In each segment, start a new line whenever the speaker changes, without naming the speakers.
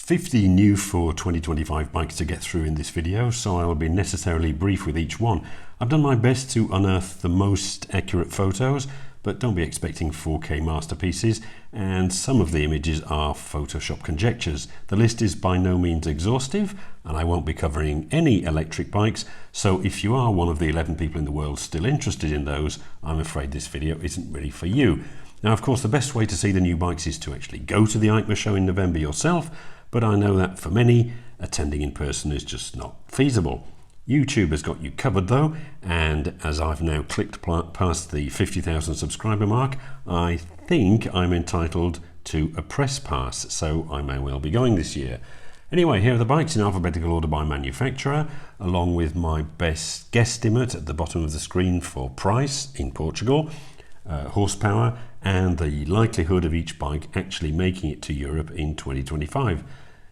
50 new for 2025 bikes to get through in this video, so I will be necessarily brief with each one. I've done my best to unearth the most accurate photos, but don't be expecting 4K masterpieces, and some of the images are Photoshop conjectures. The list is by no means exhaustive, and I won't be covering any electric bikes, so if you are one of the 11 people in the world still interested in those, I'm afraid this video isn't really for you. Now, of course, the best way to see the new bikes is to actually go to the EICMA show in November yourself, but I know that for many, attending in person is just not feasible. YouTube has got you covered though, and as I've now clicked past the 50,000 subscriber mark, I think I'm entitled to a press pass, so I may well be going this year. Anyway, here are the bikes in alphabetical order by manufacturer, along with my best guesstimate at the bottom of the screen for price in Portugal, horsepower, and the likelihood of each bike actually making it to Europe in 2025.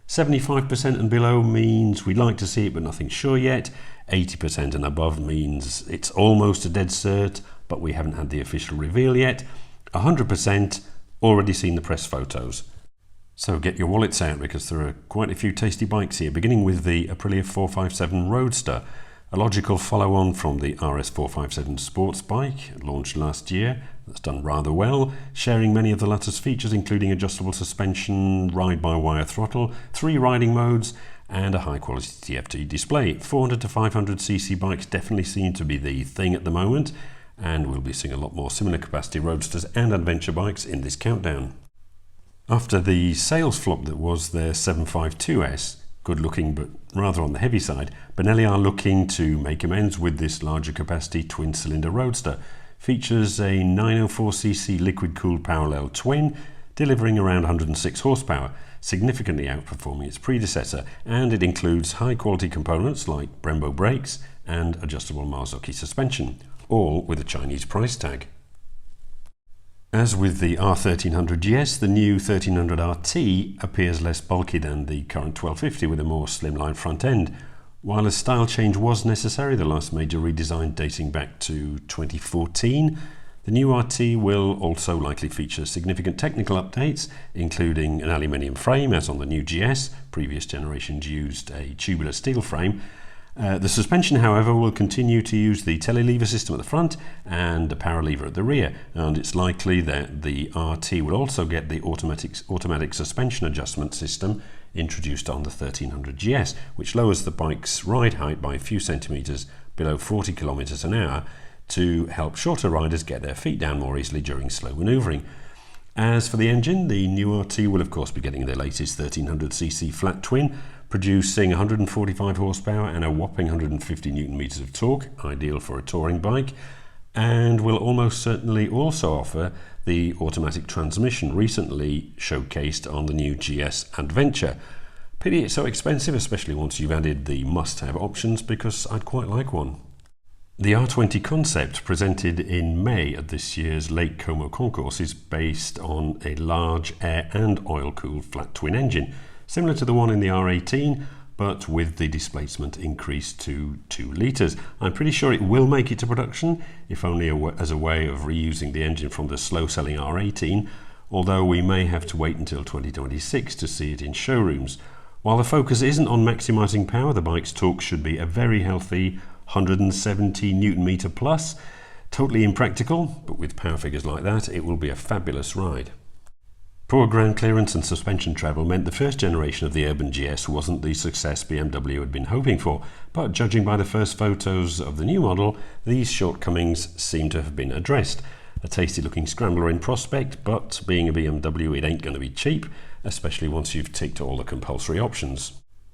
75% and below means we'd like to see it but nothing sure yet. 80% and above means it's almost a dead cert but we haven't had the official reveal yet. 100% already seen the press photos. So get your wallets out because there are quite a few tasty bikes here, beginning with the Aprilia 457 Roadster, a logical follow-on from the RS 457 sports bike launched last year. That's done rather well, sharing many of the latter's features including adjustable suspension, ride-by-wire throttle, 3 riding modes and a high-quality TFT display. 400 to 500cc bikes definitely seem to be the thing at the moment, and we'll be seeing a lot more similar capacity roadsters and adventure bikes in this countdown. After the sales flop that was their 752S, good looking but rather on the heavy side, Benelli are looking to make amends with this larger capacity twin cylinder roadster. Features a 904cc liquid cooled parallel twin delivering around 106 horsepower, significantly outperforming its predecessor, and it includes high quality components like Brembo brakes and adjustable Marzocchi suspension, all with a Chinese price tag. As with the R1300GS, the new 1300RT appears less bulky than the current 1250 with a more slimline front end. While a style change was necessary, the last major redesign dating back to 2014, the new RT will also likely feature significant technical updates, including an aluminium frame as on the new GS. Previous generations used a tubular steel frame. The suspension, however, will continue to use the telelever system at the front and a power lever at the rear, and it's likely that the RT will also get the automatic suspension adjustment system introduced on the 1300GS, which lowers the bike's ride height by a few centimeters below 40 kilometers an hour to help shorter riders get their feet down more easily during slow maneuvering. As for the engine, the new RT will of course be getting their latest 1300cc flat twin, producing 145 horsepower and a whopping 150 newton meters of torque, ideal for a touring bike, and will almost certainly also offer the automatic transmission recently showcased on the new GS Adventure. Pity it's so expensive, especially once you've added the must-have options, because I'd quite like one. The R20 concept, presented in May at this year's Lake Como concourse, is based on a large air and oil-cooled flat twin engine, similar to the one in the R18, but with the displacement increased to 2 litres. I'm pretty sure it will make it to production, if only as a way of reusing the engine from the slow-selling R18, although we may have to wait until 2026 to see it in showrooms. While the focus isn't on maximising power, the bike's torque should be a very healthy 170 newton meter plus. Totally impractical, but with power figures like that, it will be a fabulous ride. Poor ground clearance and suspension travel meant the first generation of the Urban GS wasn't the success BMW had been hoping for, but judging by the first photos of the new model, these shortcomings seem to have been addressed. A tasty looking scrambler in prospect, but being a BMW it ain't going to be cheap, especially once you've ticked all the compulsory options.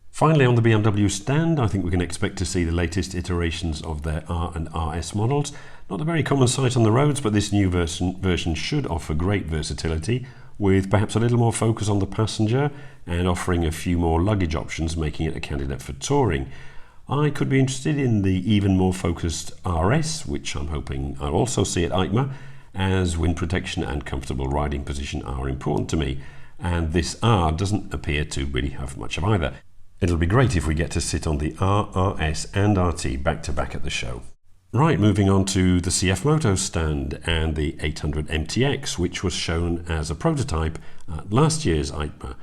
Finally, on the BMW stand, I think we can expect to see the latest iterations of their R and RS models. Not a very common sight on the roads, but this new version should offer great versatility, with perhaps a little more focus on the passenger and offering a few more luggage options, making it a candidate for touring. I could be interested in the even more focused RS, which I'm hoping I'll also see at EICMA, as wind protection and comfortable riding position are important to me, and this R doesn't appear to really have much of either. It'll be great if we get to sit on the R, RS and RT back to back at the show. Right, moving on to the CF Moto stand and the 800 MTX, which was shown as a prototype at last year's EICMA.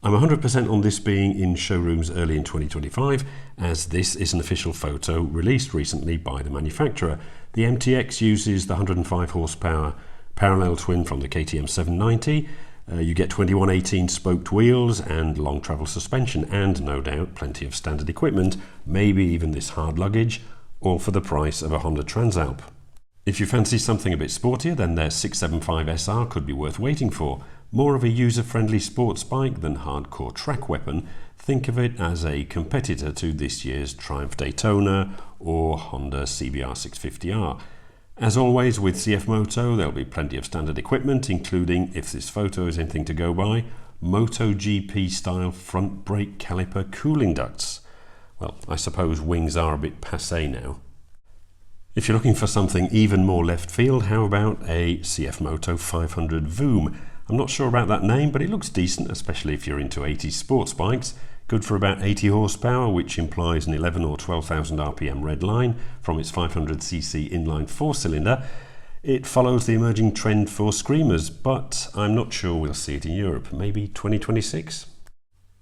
I'm 100% on this being in showrooms early in 2025, as this is an official photo released recently by the manufacturer. The MTX uses the 105 horsepower parallel twin from the KTM 790. You get 2118 spoked wheels and long travel suspension, and no doubt plenty of standard equipment, maybe even this hard luggage, all for the price of a Honda Transalp. If you fancy something a bit sportier, then their 675 SR could be worth waiting for. More of a user-friendly sports bike than hardcore track weapon. Think of it as a competitor to this year's Triumph Daytona or Honda CBR 650R. As always with CF Moto, there'll be plenty of standard equipment, including, if this photo is anything to go by, Moto GP style front brake caliper cooling ducts. Well, I suppose wings are a bit passé now. If you're looking for something even more left field, how about a CF Moto 500 Voom? I'm not sure about that name, but it looks decent, especially if you're into 80s sports bikes. Good for about 80 horsepower, which implies an 11 or 12,000 RPM red line from its 500cc inline four-cylinder. It follows the emerging trend for screamers, but I'm not sure we'll see it in Europe. Maybe 2026?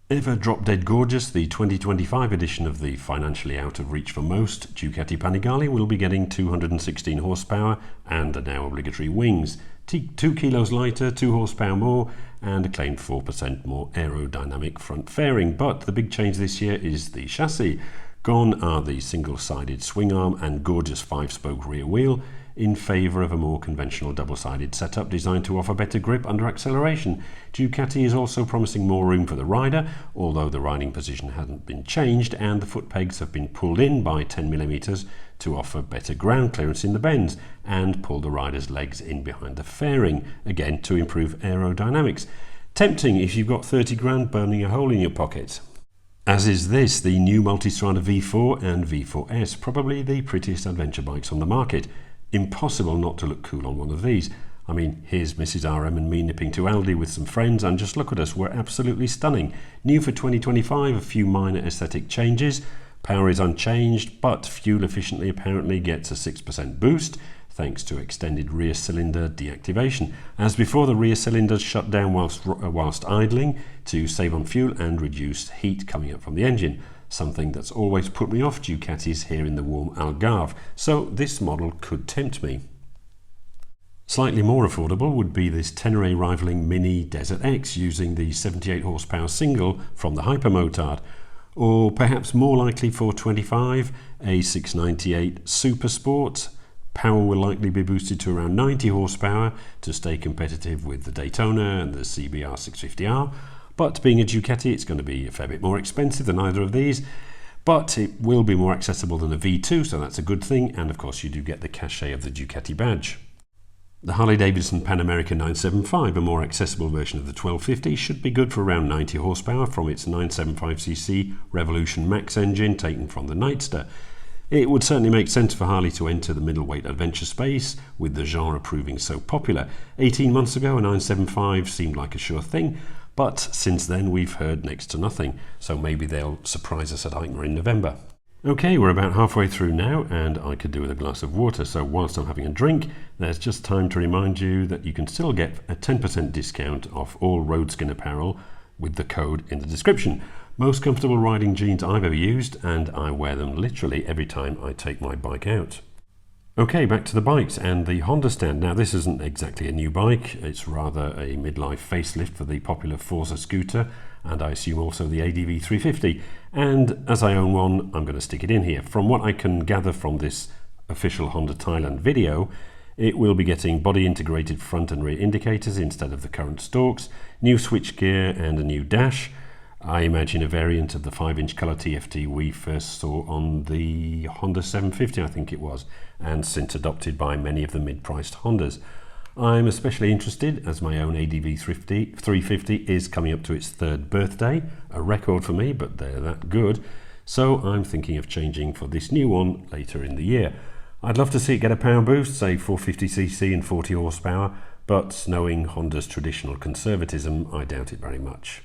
Ever drop-dead gorgeous, the 2025 edition of the financially out of reach for most Ducati Panigale will be getting 216 horsepower and the now obligatory wings. 2 kilos lighter, 2 horsepower more, and a claimed 4% more aerodynamic front fairing. But the big change this year is the chassis. Gone are the single-sided swing arm and gorgeous 5-spoke rear wheel in favour of a more conventional double-sided setup designed to offer better grip under acceleration. Ducati is also promising more room for the rider, although the riding position hasn't been changed and the foot pegs have been pulled in by 10mm to offer better ground clearance in the bends and pull the rider's legs in behind the fairing, again to improve aerodynamics. Tempting if you've got 30 grand burning a hole in your pocket. As is this, the new Multistrada V4 and V4S, probably the prettiest adventure bikes on the market. Impossible not to look cool on one of these. I mean, here's Mrs. RM and me nipping to Aldi with some friends, and just look at us, we're absolutely stunning. New for 2025, a few minor aesthetic changes. Power is unchanged, but fuel efficiency apparently gets a 6% boost, thanks to extended rear cylinder deactivation. As before, the rear cylinders shut down whilst idling to save on fuel and reduce heat coming up from the engine. Something that's always put me off Ducatis here in the warm Algarve, so this model could tempt me. Slightly more affordable would be this Tenere rivaling Mini Desert X using the 78 horsepower single from the Hypermotard, or perhaps more likely for 25, a 698 Super Sport. Power will likely be boosted to around 90 horsepower to stay competitive with the Daytona and the CBR 650R. But being a Ducati, it's going to be a fair bit more expensive than either of these. But it will be more accessible than a V2, so that's a good thing. And of course, you do get the cachet of the Ducati badge. The Harley-Davidson Pan America 975, a more accessible version of the 1250, should be good for around 90 horsepower from its 975cc Revolution Max engine taken from the Nightster. It would certainly make sense for Harley to enter the middleweight adventure space, with the genre proving so popular. 18 months ago, a 975 seemed like a sure thing. But since then we've heard next to nothing, so maybe they'll surprise us at EICMA in November. Okay, we're about halfway through now and I could do with a glass of water, so whilst I'm having a drink, there's just time to remind you that you can still get a 10% discount off all Roadskin apparel with the code in the description. Most comfortable riding jeans I've ever used, and I wear them literally every time I take my bike out. Okay, back to the bikes and the Honda stand. Now this isn't exactly a new bike, it's rather a midlife facelift for the popular Forza scooter and I assume also the ADV 350. And as I own one, I'm going to stick it in here. From what I can gather from this official Honda Thailand video, it will be getting body integrated front and rear indicators instead of the current stalks, new switchgear and a new dash. I imagine a variant of the 5-inch colour TFT we first saw on the Honda 750, I think it was, and since adopted by many of the mid-priced Hondas. I'm especially interested as my own ADV 350 is coming up to its 3rd birthday, a record for me, but they're that good, so I'm thinking of changing for this new one later in the year. I'd love to see it get a power boost, say 450cc and 40 horsepower, but knowing Honda's traditional conservatism, I doubt it very much.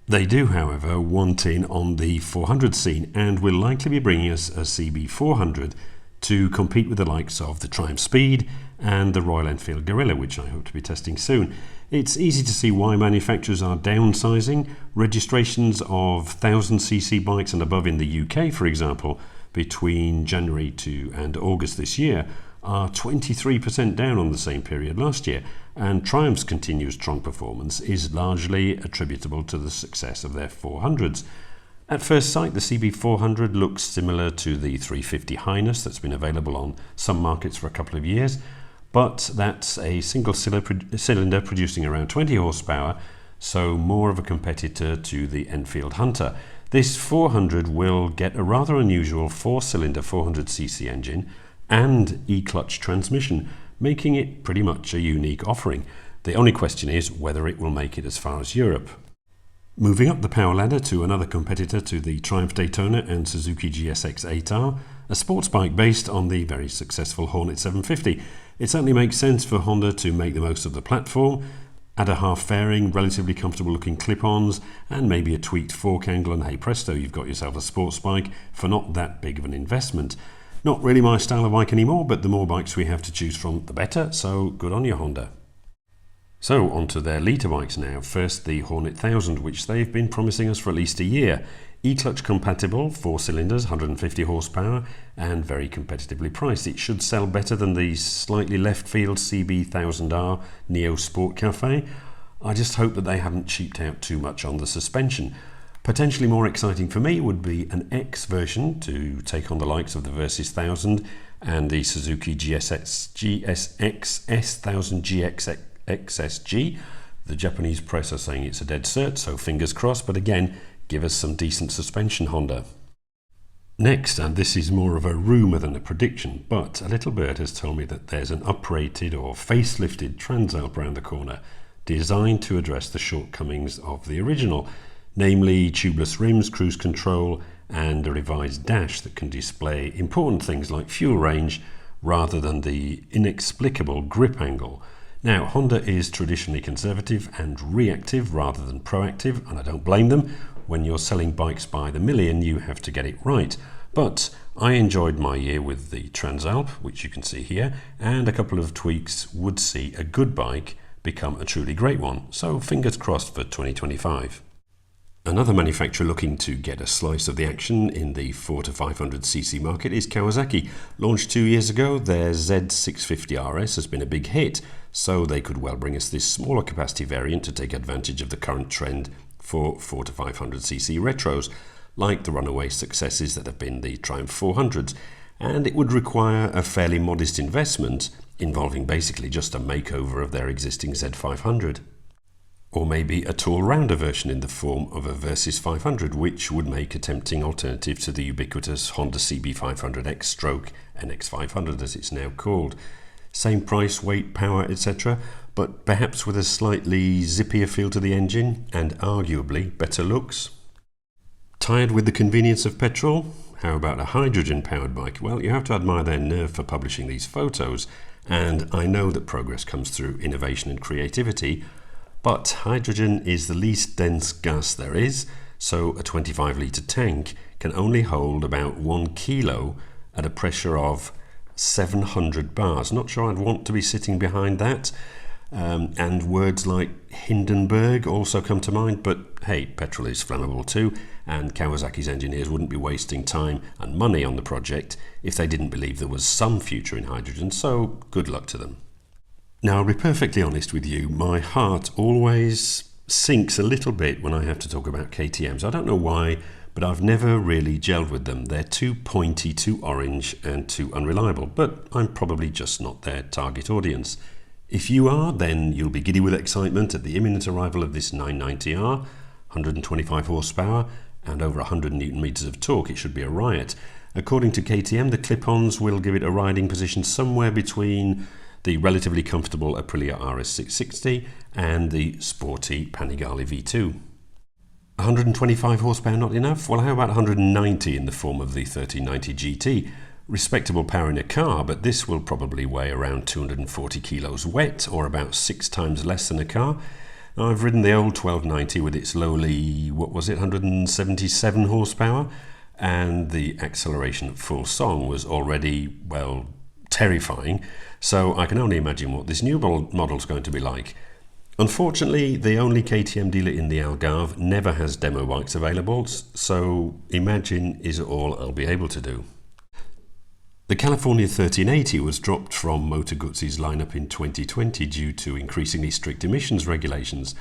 They do, however, want in on the 400 scene and will likely be bringing us a CB400 to compete with the likes of the Triumph Speed and the Royal Enfield Guerrilla, which I hope to be testing soon. It's easy to see why manufacturers are downsizing. Registrations of 1000cc bikes and above in the UK, for example, between January and August this year are 23% down on the same period last year, and Triumph's continued strong performance is largely attributable to the success of their 400s. At first sight, the CB400 looks similar to the 350 Highness that's been available on some markets for a couple of years, but that's a single cylinder producing around 20 horsepower, so more of a competitor to the Enfield Hunter. This 400 will get a rather unusual 4-cylinder 400cc engine and e-clutch transmission, making it pretty much a unique offering. The only question is whether it will make it as far as Europe. Moving up the power ladder to another competitor to the Triumph Daytona and Suzuki GSX 8R, a sports bike based on the very successful Hornet 750. It certainly makes sense for Honda to make the most of the platform, add a half fairing, relatively comfortable looking clip-ons, and maybe a tweaked fork angle, and hey presto, you've got yourself a sports bike for not that big of an investment. Not really my style of bike anymore, but the more bikes we have to choose from, the better, so good on you, Honda. So onto their litre bikes now. First, the Hornet 1000, which they've been promising us for at least a year. E-clutch compatible, 4 cylinders, 150 horsepower, and very competitively priced. It should sell better than the slightly left field CB1000R Neo Sport Cafe. I just hope that they haven't cheaped out too much on the suspension. Potentially more exciting for me would be an X version to take on the likes of the Versys 1000 and the Suzuki GSX S1000 GX XSG. The Japanese press are saying it's a dead cert, so fingers crossed, but again, give us some decent suspension, Honda. Next, and this is more of a rumour than a prediction, but a little bird has told me that there's an uprated or facelifted Transalp around the corner, designed to address the shortcomings of the original, namely tubeless rims, cruise control, and a revised dash that can display important things like fuel range rather than the inexplicable grip angle. Now, Honda is traditionally conservative and reactive rather than proactive, and I don't blame them. When you're selling bikes by the million, you have to get it right. But I enjoyed my year with the Transalp, which you can see here, and a couple of tweaks would see a good bike become a truly great one. So fingers crossed for 2025. Another manufacturer looking to get a slice of the action in the 4 to 500cc market is Kawasaki. Launched 2 years ago, their Z650RS has been a big hit, so they could well bring us this smaller capacity variant to take advantage of the current trend for 4 to 500cc retros, like the runaway successes that have been the Triumph 400s. And it would require a fairly modest investment, involving basically just a makeover of their existing Z500. Or maybe a tall rounder version in the form of a Versys 500, which would make a tempting alternative to the ubiquitous Honda CB500X stroke NX500 as it's now called. Same price, weight, power, etc., but perhaps with a slightly zippier feel to the engine and arguably better looks. Tired with the convenience of petrol? How about a hydrogen-powered bike? Well, you have to admire their nerve for publishing these photos, and I know that progress comes through innovation and creativity, but hydrogen is the least dense gas there is, so a 25-litre tank can only hold about 1 kilo at a pressure of 700 bars. Not sure I'd want to be sitting behind that. And words like Hindenburg also come to mind, but hey, petrol is flammable too, and Kawasaki's engineers wouldn't be wasting time and money on the project if they didn't believe there was some future in hydrogen, so good luck to them. Now, I'll be perfectly honest with you, my heart always sinks a little bit when I have to talk about KTMs. I don't know why, but I've never really gelled with them. They're too pointy, too orange, and too unreliable, but I'm probably just not their target audience. If you are, then you'll be giddy with excitement at the imminent arrival of this 990R, 125 horsepower, and over 100 Newton meters of torque. It should be a riot. According to KTM, the clip-ons will give it a riding position somewhere between the relatively comfortable Aprilia RS660 and the sporty Panigale V2. 125 horsepower not enough? Well, how about 190 in the form of the 1390 GT? Respectable power in a car, but this will probably weigh around 240 kilos wet, or about 6 times less than a car. Now, I've ridden the old 1290 with its lowly, 177 horsepower, and the acceleration at full song was already, well, terrifying, so I can only imagine what this new model's going to be like. Unfortunately, the only KTM dealer in the Algarve never has demo bikes available, so imagine is all I'll be able to do. The California 1380 was dropped from Moto Guzzi's lineup in 2020 due to increasingly strict emissions regulations,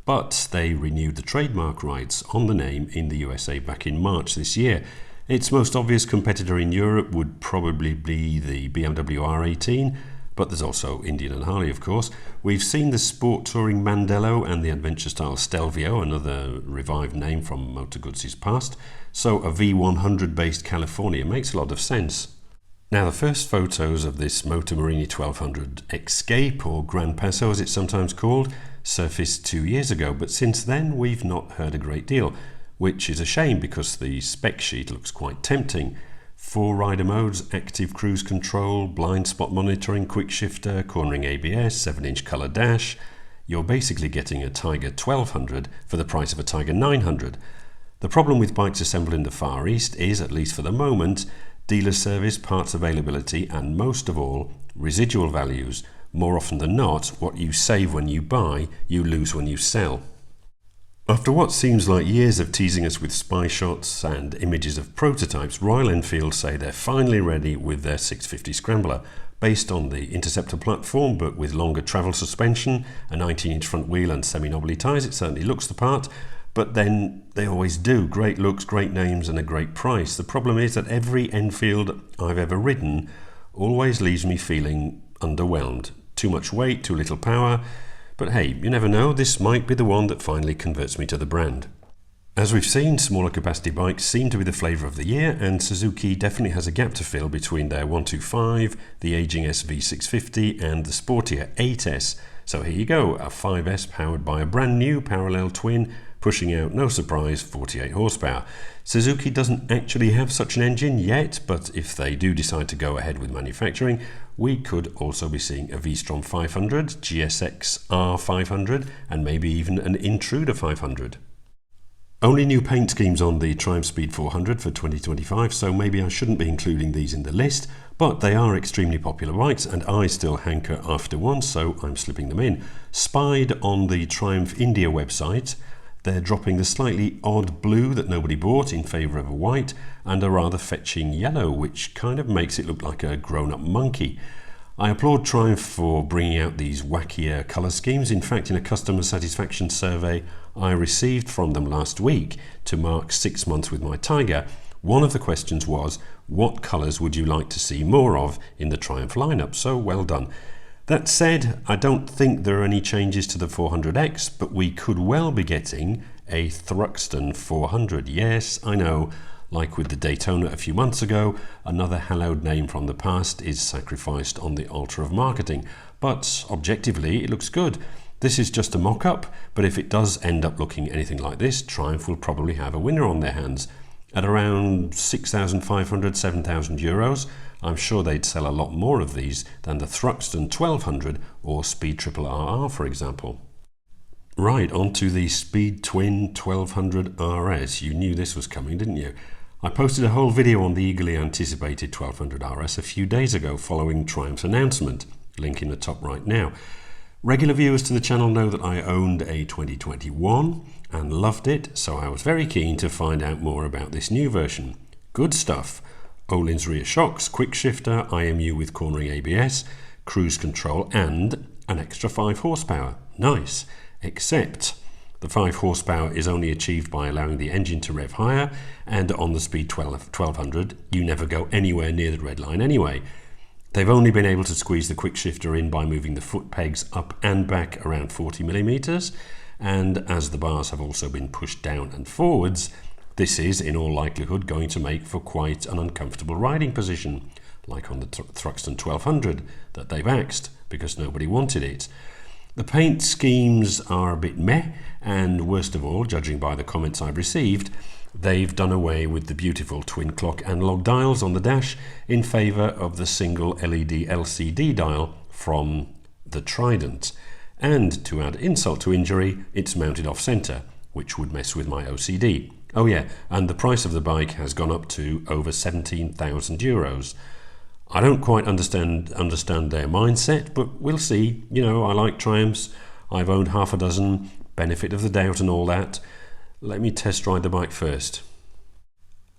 but they renewed the trademark rights on the name in the USA back in March this year. Its most obvious competitor in Europe would probably be the BMW R18, but there's also Indian and Harley, of course. We've seen the sport touring Mandello and the adventure style Stelvio, another revived name from Moto Guzzi's past, so a V100 based California makes a lot of sense. Now, the first photos of this Moto Morini 1200 Escape, or Gran Passo as it's sometimes called, surfaced 2 years ago, but since then we've not heard a great deal, which is a shame because the spec sheet looks quite tempting. 4 rider modes, active cruise control, blind spot monitoring, quick shifter, cornering ABS, 7-inch colour dash. You're basically getting a Tiger 1200 for the price of a Tiger 900. The problem with bikes assembled in the Far East is, at least for the moment, dealer service, parts availability, and most of all, residual values. More often than not, what you save when you buy, you lose when you sell. After what seems like years of teasing us with spy shots and images of prototypes, Royal Enfield say they're finally ready with their 650 Scrambler, based on the Interceptor platform but with longer travel suspension, a 19-inch front wheel and semi-knobbly tyres. It certainly looks the part. But then they always do. Great looks, great names and a great price. The problem is that every Enfield I've ever ridden always leaves me feeling underwhelmed. Too much weight, too little power. But hey, you never know, this might be the one that finally converts me to the brand. As we've seen, smaller capacity bikes seem to be the flavour of the year, and Suzuki definitely has a gap to fill between their 125, the aging SV650 and the sportier 8S. So here you go, a 5S powered by a brand new parallel twin, pushing out, no surprise, 48 horsepower. Suzuki doesn't actually have such an engine yet, but if they do decide to go ahead with manufacturing, we could also be seeing a V-Strom 500, GSX R 500, and maybe even an Intruder 500. Only new paint schemes on the Triumph Speed 400 for 2025, so maybe I shouldn't be including these in the list, but they are extremely popular bikes and I still hanker after one, so I'm slipping them in. Spied on the Triumph India website, they're dropping the slightly odd blue that nobody bought in favour of a white and a rather fetching yellow, which kind of makes it look like a grown-up monkey. I applaud Triumph for bringing out these wackier colour schemes. In fact, in a customer satisfaction survey I received from them last week to mark 6 months with my Tiger, one of the questions was, what colours would you like to see more of in the Triumph lineup? So well done. That said, I don't think there are any changes to the 400X, but we could well be getting a Thruxton 400. Yes, I know, like with the Daytona a few months ago, another hallowed name from the past is sacrificed on the altar of marketing, but objectively it looks good. This is just a mock-up, but if it does end up looking anything like this, Triumph will probably have a winner on their hands. At around 6,500, 7,000 euros, I'm sure they'd sell a lot more of these than the Thruxton 1200 or Speed Triple RR, for example. Right, on to the Speed Twin 1200 RS. You knew this was coming, didn't you? I posted a whole video on the eagerly anticipated 1200 RS a few days ago following Triumph's announcement. Link in the top right now. Regular viewers to the channel know that I owned a 2021 and loved it, so I was very keen to find out more about this new version. Good stuff. Öhlins rear shocks, quick shifter, IMU with cornering ABS, cruise control and an extra 5 horsepower. Nice. Except the 5 horsepower is only achieved by allowing the engine to rev higher, and on the Speed 1200 you never go anywhere near the red line anyway. They've only been able to squeeze the quick shifter in by moving the foot pegs up and back around 40 millimeters, and as the bars have also been pushed down and forwards, this is in all likelihood going to make for quite an uncomfortable riding position, like on the Thruxton 1200 that they've axed because nobody wanted it. The paint schemes are a bit meh, and worst of all, judging by the comments I've received, they've done away with the beautiful twin clock analog dials on the dash in favour of the single LED LCD dial from the Trident. And to add insult to injury, it's mounted off-centre, which would mess with my OCD. Oh yeah, and the price of the bike has gone up to over 17,000 euros. I don't quite understand their mindset, but we'll see. You know, I like Triumphs. I've owned half a dozen, benefit of the doubt and all that. Let me test ride the bike first.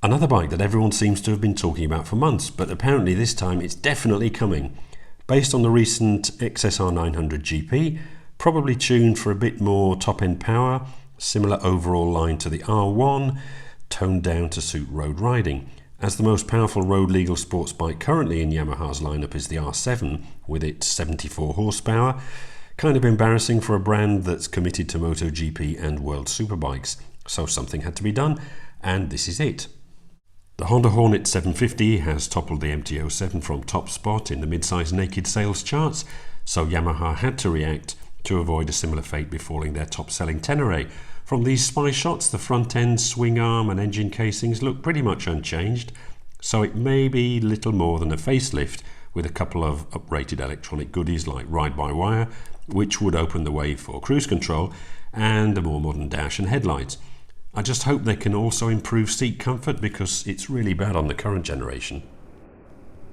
Another bike that everyone seems to have been talking about for months, but apparently this time it's definitely coming. Based on the recent XSR 900 GP, probably tuned for a bit more top-end power, similar overall line to the R1, toned down to suit road riding. As the most powerful road legal sports bike currently in Yamaha's lineup is the R7 with its 74 horsepower. Kind of embarrassing for a brand that's committed to MotoGP and World Superbikes. So something had to be done, and this is it. The Honda Hornet 750 has toppled the MT-07 from top spot in the mid-size naked sales charts, so Yamaha had to react to avoid a similar fate befalling their top-selling Tenere. From these spy shots, the front end, swing arm and engine casings look pretty much unchanged, so it may be little more than a facelift with a couple of uprated electronic goodies like ride-by-wire, which would open the way for cruise control, and a more modern dash and headlights. I just hope they can also improve seat comfort because it's really bad on the current generation.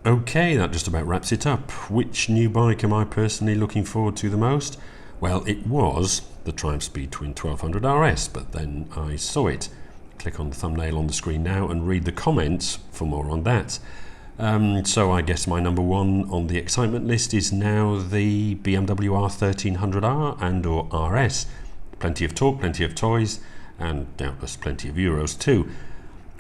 Okay, that just about wraps it up. Which new bike am I personally looking forward to the most? Well, it was the Triumph Speed Twin 1200 RS, but then I saw it. Click on the thumbnail on the screen now and read the comments for more on that. So I guess my number one on the excitement list is now the BMW R1300R and or RS. Plenty of torque, plenty of toys, and doubtless plenty of euros too.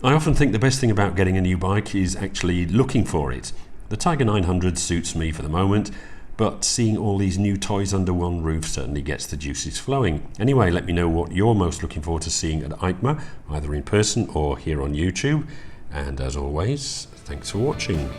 I often think the best thing about getting a new bike is actually looking for it. The Tiger 900 suits me for the moment, but seeing all these new toys under one roof certainly gets the juices flowing. Anyway, let me know what you're most looking forward to seeing at EICMA, either in person or here on YouTube. And as always, thanks for watching.